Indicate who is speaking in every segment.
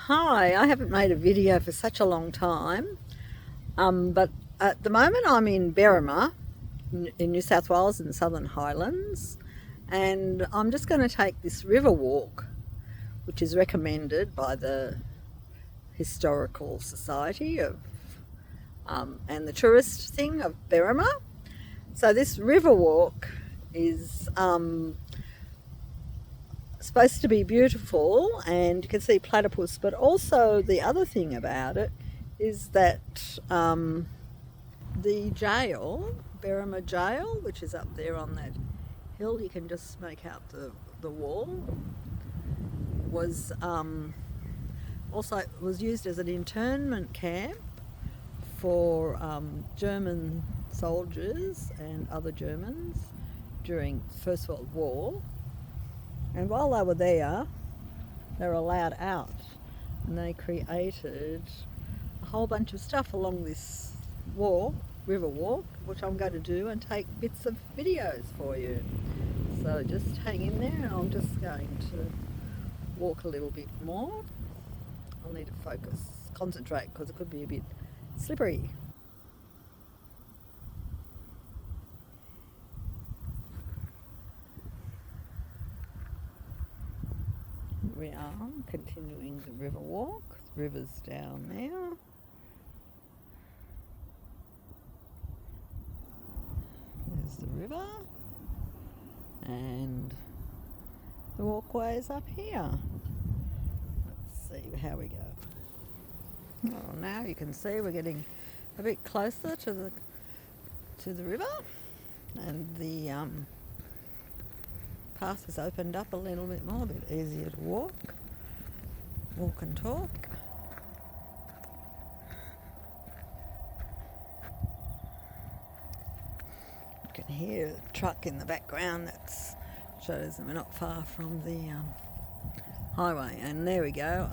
Speaker 1: Hi, I haven't made a video for such a long time, but at the moment I'm in Berrima in New South Wales in the Southern Highlands, and I'm just going to take this river walk, which is recommended by the Historical Society of and the tourist thing of Berrima. So this river walk is supposed to be beautiful, and you can see platypus, but also the other thing about it is that the jail, Berrima Jail, which is up there on that hill, you can just make out the wall, was also was used as an internment camp for German soldiers and other Germans during the First World War. And while they were there, they were allowed out, and they created a whole bunch of stuff along this river walk, which I'm going to do and take bits of videos for you. So just hang in there, and I'm just going to walk a little bit more. I'll need to concentrate, because it could be a bit slippery. We are continuing the river walk. The river's down there. There's the river, and the walkway is up here. Let's see how we go. Oh, now you can see we're getting a bit closer to the river, and the path has opened up a little bit more, a bit easier to walk and talk. You can hear a truck in the background that shows that we're not far from the highway. And there we go,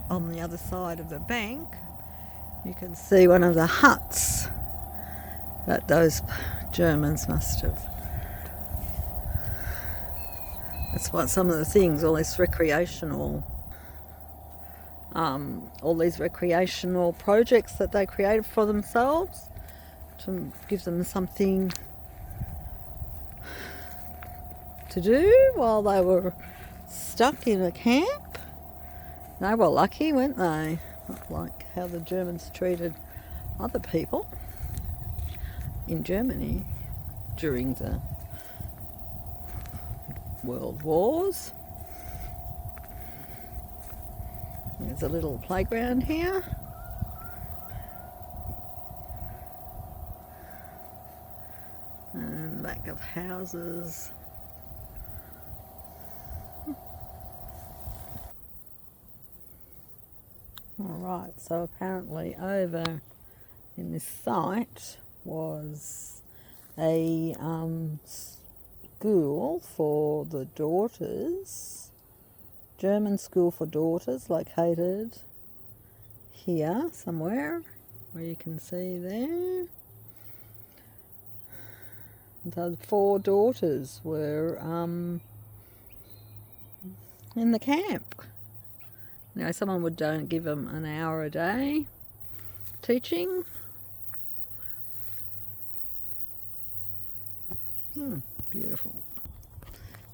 Speaker 1: on the other side of the bank you can see one of the huts that those Germans must have. That's what some of the things, all these recreational projects that they created for themselves to give them something to do while they were stuck in a camp. They were lucky, weren't they? Not like how the Germans treated other people in Germany during the World Wars. There's a little playground here. And back of houses. Alright, so apparently over in this site was a school for the daughters, German school for daughters, located here somewhere, where you can see there. The 4 daughters were in the camp. You know, someone would give them an hour a day teaching. Beautiful.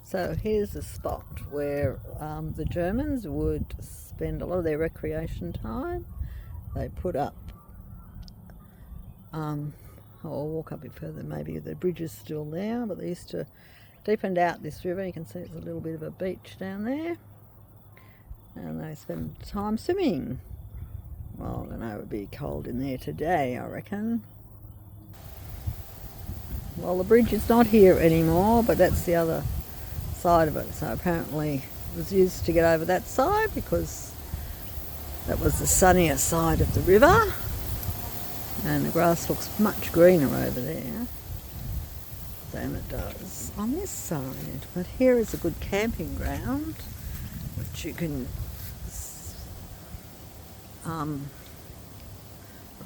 Speaker 1: So here's the spot where the Germans would spend a lot of their recreation time. They put up, I'll walk up a bit further, maybe the bridge is still there, but they used to deepen out this river. You can see it's a little bit of a beach down there, and they spend time swimming. Well, I don't know, it would be cold in there today, I reckon. Well, the bridge is not here anymore, but that's the other side of it. So apparently it was used to get over that side because that was the sunnier side of the river, and the grass looks much greener over there than it does on this side. But here is a good camping ground, which you can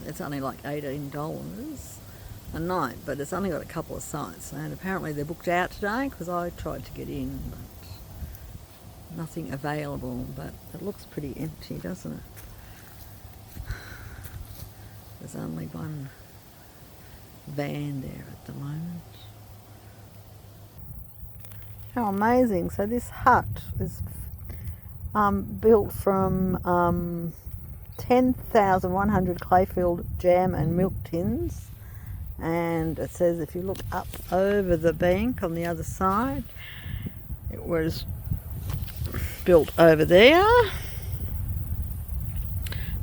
Speaker 1: it's only like $18 a night, but it's only got a couple of sites, and apparently they're booked out today because I tried to get in, but nothing available, but it looks pretty empty, doesn't it? There's only one van there at the moment. How amazing. So this hut is built from 10,100 clay-filled jam and milk tins, and it says if you look up over the bank on the other side, it was built over there,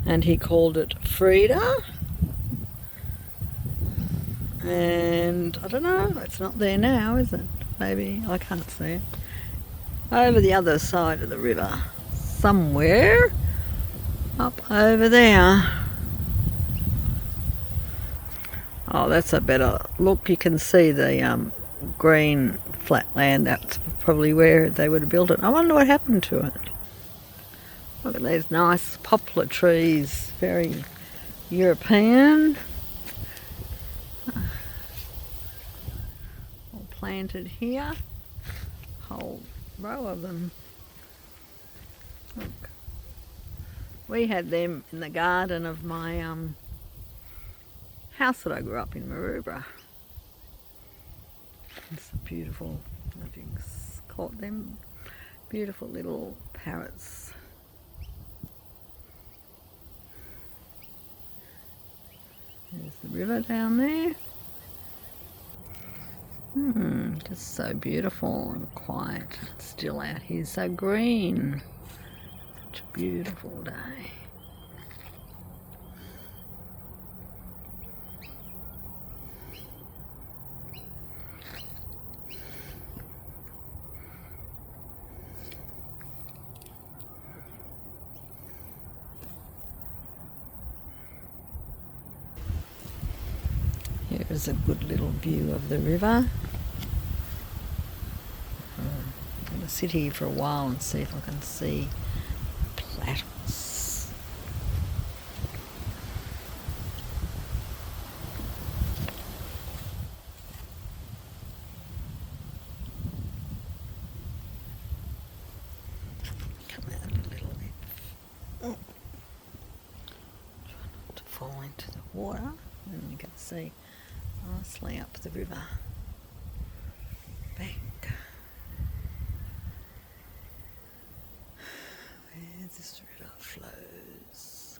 Speaker 1: and he called it Frida. And I don't know, it's not there now, is it? Maybe, I can't see it. Over the other side of the river, somewhere up over there. Oh, that's a better look. You can see the green flat land. That's probably where they would have built it. I wonder what happened to it. Look at these nice poplar trees, very European. All planted here. Whole row of them. Look. We had them in the garden of my house that I grew up in, Maroubra. It's a beautiful, I think caught them, beautiful little parrots. There's the river down there. Just so beautiful and quiet and still out here, so green. Such a beautiful day. Here is a good little view of the river. I'm going to sit here for a while and see if I can see platypus. Come out a little bit. Oh. Try not to fall into the water. And you can see nicely up the river bank. Where this river flows.